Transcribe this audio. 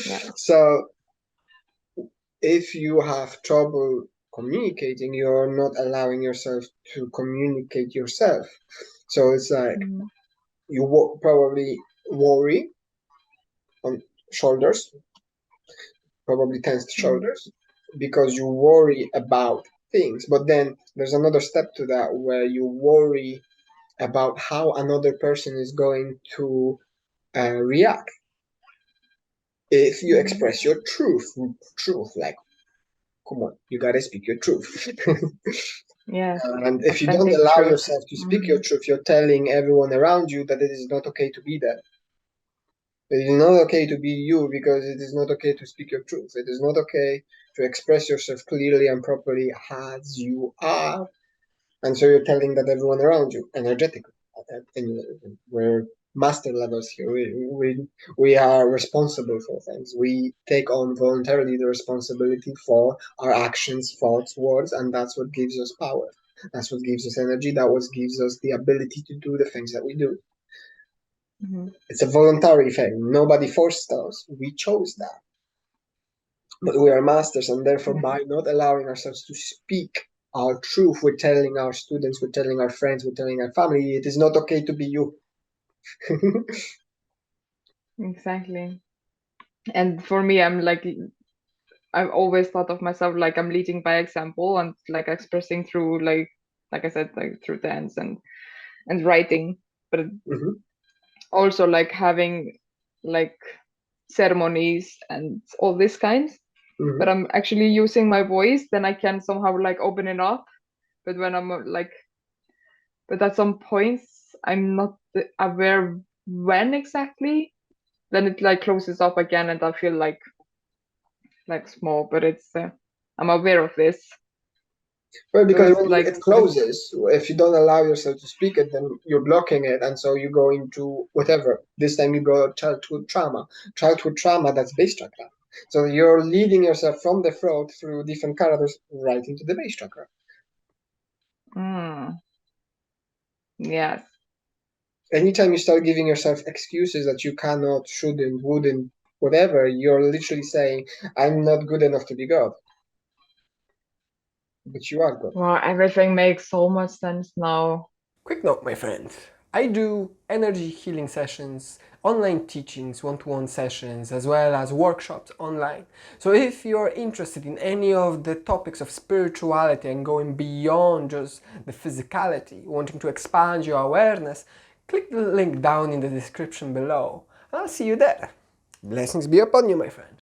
Yeah. So if you have trouble communicating, you're not allowing yourself to communicate yourself. So it's like Mm. you probably worry on shoulders, probably tensed Mm. shoulders, because you worry about things. But then there's another step to that where you worry about how another person is going to react if you Mm. express your truth, like, come on, you gotta speak your truth. Yes. And if you don't Authentic allow truth. yourself to speak your Mm. truth, you're telling everyone around you that it is not okay to be that. It is not okay to be you because it is not okay to speak your truth. It is not okay to express yourself clearly and properly as you are. And so you're telling that everyone around you, energetically. And we're master levels here. We are responsible for things. We take on voluntarily the responsibility for our actions, thoughts, words, and that's what gives us power. That's what gives us energy. That what gives us the ability to do the things that we do. Mhm. It's a voluntary thing. Nobody forced us. We chose that. But we are masters, and therefore, Yeah. by not allowing ourselves to speak our truth, we're telling our students, we're telling our friends, we're telling our family, it is not okay to be you. Exactly. And for me, I'm like, I've always thought of myself like I'm leading by example and like expressing through like I said, like through dance and writing, but Mhm, also like having like ceremonies and all these kinds. But mhm. I'm actually using my voice, then I can somehow like open it up. But when I'm like, but at some points I'm not aware when exactly. Then it like closes up again, and I feel like small. But it's I'm aware of this, Well, so because it's when like it closes, if you don't allow yourself to speak it, then you're blocking it, and so you go into whatever. This time you go childhood trauma. Childhood trauma, that's base chakra. So you're leading yourself from the throat through different corridors right into the base chakra. mm, yes. Anytime you start giving yourself excuses that you cannot, shouldn't, wouldn't, whatever, you're literally saying, I'm not good enough to be God. But you are God. Wow, everything makes so much sense now. Quick note, my friend. I do energy healing sessions, online teachings, one-to-one sessions, as well as workshops online. So if you're interested in any of the topics of spirituality and going beyond just the physicality, wanting to expand your awareness, click the link down in the description below. I'll see you there. Blessings be upon you, my friend.